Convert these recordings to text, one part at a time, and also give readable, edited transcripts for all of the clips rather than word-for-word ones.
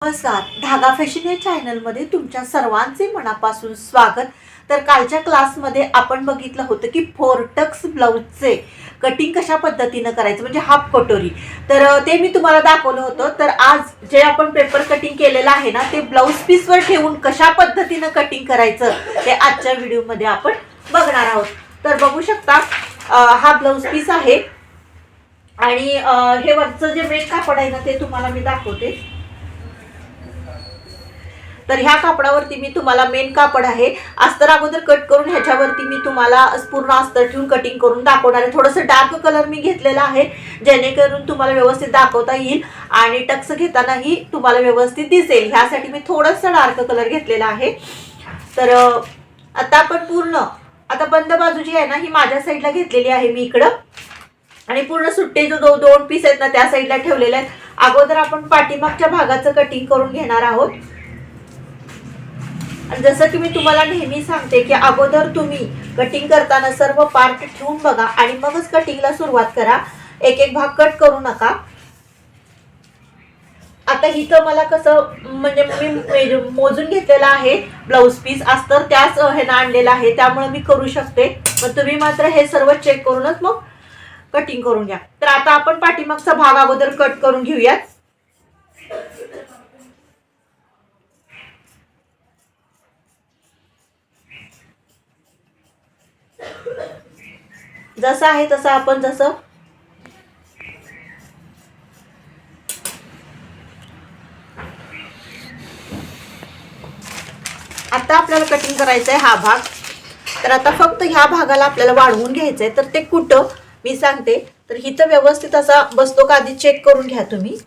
नमस्कार, धागा फॅशन या चॅनलमध्ये तुमच्या सर्वांचे मनापासून स्वागत. तर कालच्या क्लासमध्ये आपण बघितलं होतं की फोरटक्स ब्लाऊजचे कटिंग कशा पद्धतीनं करायचं, म्हणजे हाफ कटोरी. तर ते मी तुम्हाला दाखवलं होतं. तर आज जे आपण पेपर कटिंग केलेलं आहे ना, ते ब्लाऊज पीसवर ठेवून कशा पद्धतीनं कटिंग करायचं ते आजच्या व्हिडिओमध्ये आपण बघणार आहोत. तर बघू शकता, हा ब्लाऊज पीस आहे आणि हे वरचं जे मेन कापड आहे ना ते तुम्हाला मी दाखवते. तर ह्या कापडावरती मी तुम्हाला मेन कापड आहे, अस्तर अगोदर कट करून ह्याच्यावरती मी तुम्हाला पूर्ण अस्तर ठेवून कटिंग करून दाखवणार आहे. थोडंसं डार्क कलर मी घेतलेला आहे जेणेकरून तुम्हाला व्यवस्थित दाखवता येईल आणि टक्स घेतानाही तुम्हाला व्यवस्थित दिसेल. ह्यासाठी मी थोडंसं डार्क कलर घेतलेला आहे. तर आता आपण पूर्ण बंद बाजू जी आहे ना ही माझ्या साईडला घेतलेली आहे मी इकडं, आणि पूर्ण सुट्टे जो दोन पीस आहेत ना त्या साईडला ठेवलेले आहेत. अगोदर आपण पाठीमागच्या भागाचं कटिंग करून घेणार आहोत. जसं की मी तुम्हाला नेहमी सांगते की अगोदर तुम्ही कटिंग करताना सर्व पार्ट ठेवून बघा आणि मगच कटिंगला सुरुवात करा. एक एक भाग कट करू नका. आता इथं मला कसं, म्हणजे मी मोजून घेतलेला आहे ब्लाऊज पीस, अस्तर त्याच ह्यानं आणलेला आहे, त्यामुळे मी करू शकते. पण तुम्ही मात्र हे सर्व चेक करूनच मग कटिंग करून घ्या. तर आता आपण पाठीमागचा भाग अगोदर कट करून घेऊयात. जसं आहे तसं आपण आता आपल्याला कटिंग करायचं आहे हा भाग. तर आता फक्त ह्या भागाला आपल्याला वाढवून घ्यायचंय. तर ते कुठं मी सांगते. तर इथं व्यवस्थित असा बसतो का आधी चेक करून घ्या तुम्ही.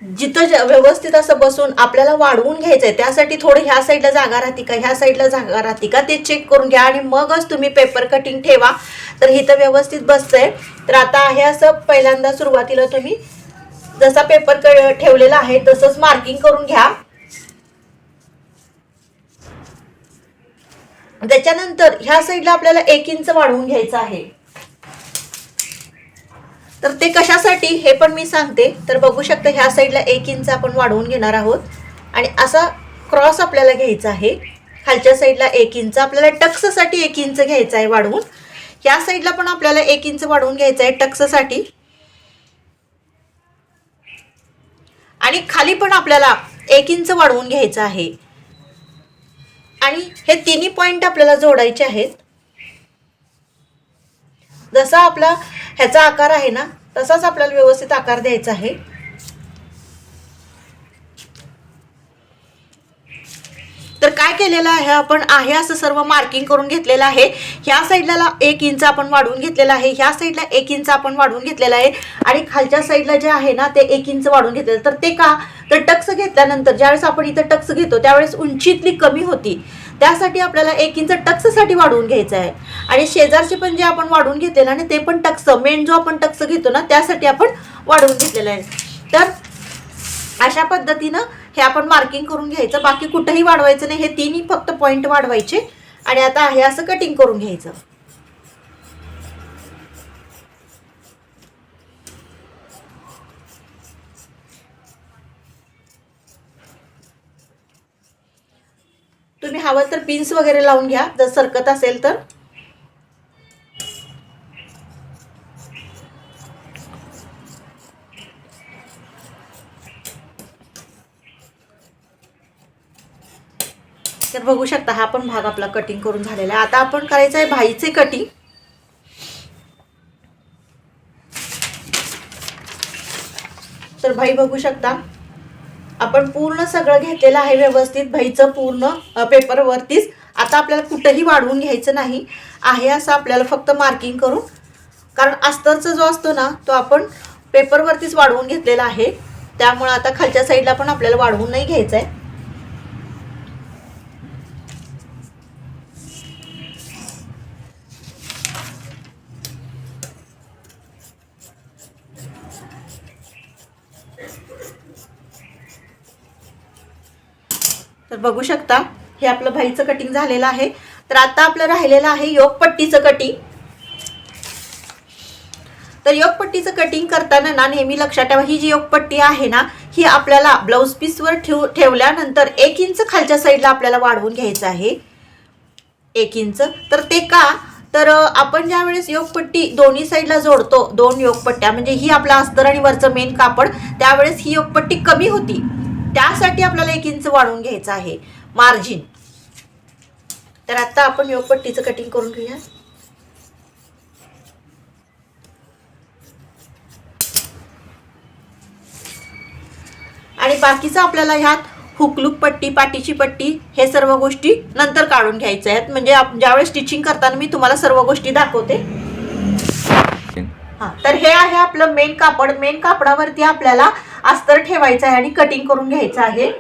जिथं व्यवस्थित असं बसून आपल्याला वाढवून घ्यायचंय त्यासाठी थोडं ह्या साईडला जागा राहते का, ह्या साईडला जागा राहते का ते चेक करून घ्या आणि मगच तुम्ही पेपर कटिंग ठेवा. तर इथं व्यवस्थित बसतंय. तर आता आहे असं पहिल्यांदा सुरुवातीला तुम्ही जसा पेपर ठेवलेला आहे तसंच मार्किंग करून घ्या. त्याच्यानंतर ह्या साईडला आपल्याला 1 इंच वाढवून घ्यायचं आहे. तर ते कशासाठी हे पण मी सांगते. तर बघू शकता ह्या साईडला 1 इंच आपण वाढवून घेणार आहोत आणि असा क्रॉस आपल्याला घ्यायचा आहे. खालच्या साईडला 1 इंच आपल्याला टक्ससाठी 1 इंच घ्यायचा आहे वाढवून. ह्या साईडला पण आपल्याला 1 इंच वाढवून घ्यायचं आहे टक्ससाठी, आणि खाली पण आपल्याला 1 इंच वाढवून घ्यायचं आहे. आणि हे तिन्ही पॉइंट आपल्याला जोडायचे आहेत. जसा आपला ह्याचा आकार आहे ना तसाच आपल्याला व्यवस्थित आकार द्यायचा आहे. तर काय केलेलं आहे आपण, आहे असं सर्व मार्किंग करून घेतलेलं आहे. ह्या साईडला 1 इंच आपण वाढवून घेतलेला आहे, ह्या साईडला 1 इंच आपण वाढवून घेतलेला आहे आणि खालच्या साईडला जे आहे ना ते 1 इंच वाढवून घेतलेलं. तर ते का, तर टक्स घेतल्यानंतर ज्यावेळेस आपण इथं टक्स घेतो त्यावेळेस उंचीतली कमी होती, त्यासाठी आपल्याला 1 इंच टक्ससाठी वाढवून घ्यायचं आहे. आणि शेजारचे पण जे आपण वाढवून घेतलेलं आणि ते पण टक्स, मेन जो आपण टक्स घेतो ना त्यासाठी आपण वाढवून घेतलेलं आहे. तर अशा पद्धतीनं हे आपण मार्किंग करून घ्यायचं. बाकी कुठेही वाढवायचं नाही, हे तिन्ही फक्त पॉइंट वाढवायचे आणि आता आहे असं कटिंग करून घ्यायचं. तुम्ही हवं तर पिन्स वगैरे लावून घ्या जर सरकत असेल तर. तर बघू शकता हा पण भाग आपला कटिंग करून झालेला आहे. आता आपण करायचं आहे भाईचे कटिंग. तर भाई बघू शकता आपण पूर्ण सगळं घेतलेलं आहे व्यवस्थित भाईचं पूर्ण पेपरवरतीच. आता आपल्याला कुठेही वाढवून घ्यायचं नाही आहे असं आपल्याला फक्त मार्किंग करून, कारण अस्तरचा जो असतो ना तो आपण पेपरवरतीच वाढवून घेतलेला आहे, त्यामुळे आता खालच्या साईडला पण आपल्याला वाढवून नाही घ्यायचं आहे. तर बघू शकता हे आपलं भाईचं कटिंग झालेलं आहे. तर आता आपलं राहिलेलं आहे योक पट्टीचं कटिंग. तर योगपट्टीचं कटिंग करताना ना नेहमी लक्षात ठेवा, ही जी योगपट्टी आहे ना ही आपल्याला ब्लाऊज पीसवर ठेवल्यानंतर 1 इंच खालच्या साईडला आपल्याला वाढवून घ्यायचं आहे, 1 इंच. तर ते का, तर आपण ज्या वेळेस योगपट्टी दोन्ही साईडला जोडतो, 2 योगपट्ट्या म्हणजे ही आपला अस्तर आणि वरचं मेन कापड, त्यावेळेस ही योगपट्टी कमी होती, त्यासाठी आपल्याला 1 इंच वाढवून घ्यायचं आहे मार्जिन. तर आता आपण योगपट्टीचं कटिंग करून घेऊया. आणि बाकीचं आपल्याला ह्यात हुकलूक पट्टी, पाठीची पट्टी हे सर्व गोष्टी नंतर काढून घ्यायच्या आहेत. म्हणजे ज्यावेळेस स्टिचिंग करताना मी तुम्हाला सर्व गोष्टी दाखवते. हां, तर हे आहे आपलं मेन कापड. मेन कापडावरती आपल्याला अस्तर ठेवायचं आहे आणि कटिंग करून घ्यायचं आहे.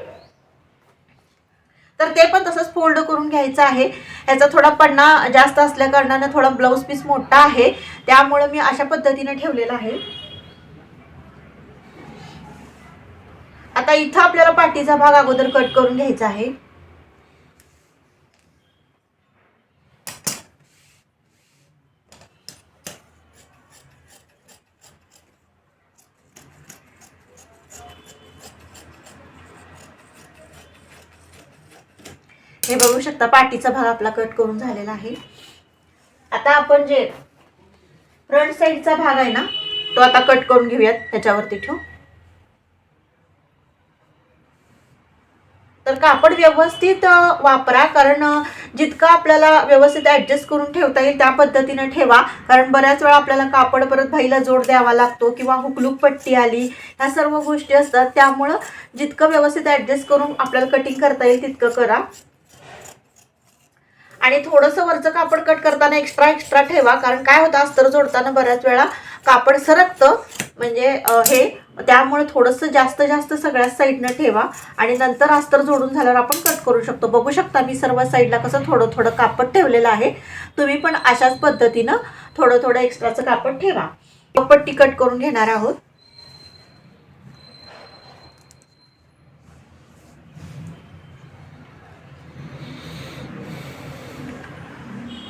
तर ते पण तसंच फोल्ड करून घ्यायचं आहे. ह्याचा थोडा पन्ना जास्त असल्या कारणाने थोडा ब्लाऊज पीस मोठा आहे, त्यामुळे मी अशा पद्धतीने ठेवलेला आहे. आता इथं आपल्याला पाठीचा भाग अगोदर कट करून घ्यायचा आहे. हे बघू शकता, पाठीचा भाग आपला कट करून झालेला आहे. आता आपण जे फ्रंट साईडचा भाग आहे ना तो आता कट करून घेऊयात, त्याच्यावरती ठेवू. तर कापड व्यवस्थित वापरा, कारण जितकं आपल्याला व्यवस्थित ॲडजस्ट करून ठेवता येईल त्या पद्धतीने ठेवा. कारण बऱ्याच वेळा आपल्याला कापड परत भाईला जोड द्यावा लागतो किंवा हुकलूक पट्टी आली, ह्या सर्व गोष्टी असतात. त्यामुळं जितकं व्यवस्थित ॲडजस्ट करून आपल्याला कटिंग करता येईल तितकं करा. आणि थोडंसं वरचं कापड कट करताना एक्स्ट्रा ठेवा, कारण काय होतं अस्तर जोडताना बऱ्याच वेळा कापड सरकतं, म्हणजे हे त्यामुळे थोडंसं जास्त सगळ्याच साईडनं ठेवा आणि नंतर अस्तर जोडून झाल्यावर आपण कट करू शकतो. बघू शकता मी सर्व साईडला कसं थोडं कापड ठेवलेलं आहे. तुम्ही पण अशाच पद्धतीनं थोडं एक्स्ट्राचं कापड ठेवा. पट्टी कट करून घेणार आहोत.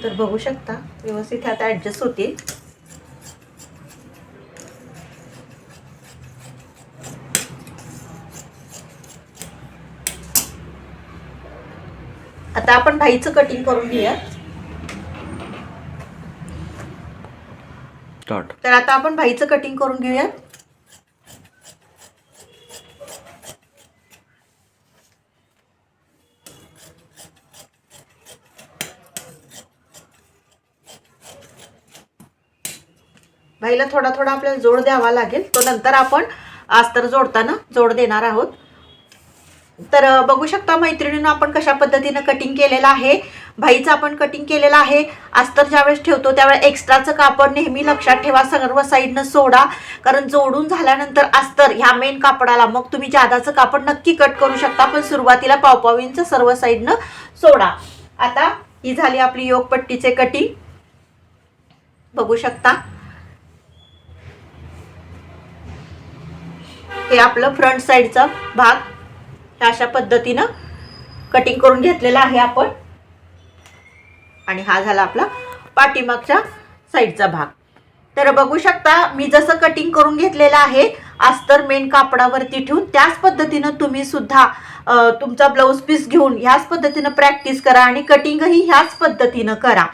तर बघू शकता व्यवस्थित आता ॲडजस्ट होते. आता आपण भाईचं कटिंग करून घेऊया. तर आता आपण भाईचं कटिंग करून घेऊया. भाईला थोडा आपल्याला जोड द्यावा लागेल, तो नंतर आपण अस्तर जोडताना जोड देणार आहोत. तर बघू शकता मैत्रिणींनो आपण कशा पद्धतीने कटिंग केलेलं आहे. भाईचं आपण कटिंग केलेलं आहे. अस्तर ज्यावेळेस ठेवतो त्यावेळेस एक्स्ट्राचं कापड नेहमी लक्षात ठेवा, सर्व साईडनं सोडा, कारण जोडून झाल्यानंतर अस्तर ह्या मेन कापडाला मग तुम्ही जादाचं कापड नक्की कट करू शकता, पण सुरुवातीला पाव इंच सर्व साईडनं सोडा. आता ही झाली आपली योगपट्टीचे कटिंग. बघू शकता हे आपलं फ्रंट साईडचा भाग अशा पद्धतीनं कटिंग करून घेतलेला आहे आपण. आणि हा झाला आपला पाठीमागच्या साईडचा भाग. तर बघू शकता मी जसं कटिंग करून घेतलेलं आहे अस्तर मेन कापडावरती ठेवून, त्याच पद्धतीनं तुम्ही सुद्धा तुमचा ब्लाऊज पीस घेऊन ह्याच पद्धतीनं प्रॅक्टिस करा आणि कटिंगही ह्याच पद्धतीनं करा.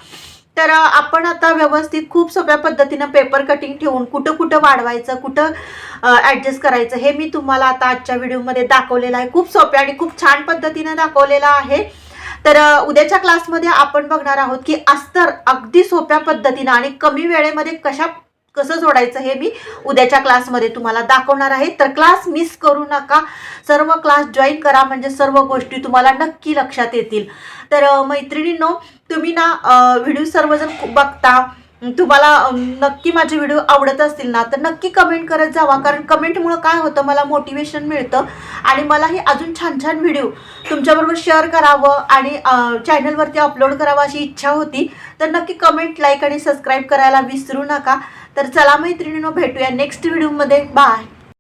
तर आपण आता व्यवस्थित खूप सोप्या पद्धतीनं पेपर कटिंग ठेवून कुठं वाढवायचं, कुठं ॲडजस्ट करायचं हे मी तुम्हाला आता आजच्या व्हिडिओमध्ये दाखवलेलं आहे. खूप सोप्या आणि खूप छान पद्धतीनं दाखवलेलं आहे. तर उद्याच्या क्लासमध्ये आपण बघणार आहोत की अस्तर अगदी सोप्या पद्धतीनं आणि कमी वेळेमध्ये कसं जोडायचं हे मी उद्याच्या क्लासमध्ये तुम्हाला दाखवणार आहे. तर क्लास मिस करू नका, सर्व क्लास जॉईन करा, म्हणजे सर्व गोष्टी तुम्हाला नक्की लक्षात येतील. तर मैत्रिणींनो तुम्ही ना व्हिडिओ सर्वजण बघता, तुम्हाला नक्की माझे व्हिडिओ आवडत असतील ना तर नक्की कमेंट करत जावा, कारण कमेंटमुळे काय होतं मला मोटिवेशन मिळतं आणि मलाही अजून छान व्हिडिओ तुमच्याबरोबर शेअर करावं आणि चॅनलवरती अपलोड करावं अशी इच्छा होती. तर नक्की कमेंट, लाईक आणि सबस्क्राईब करायला विसरू नका. तर चला मैत्रिणींनो भेटूया नेक्स्ट व्हिडिओमध्ये. बाय.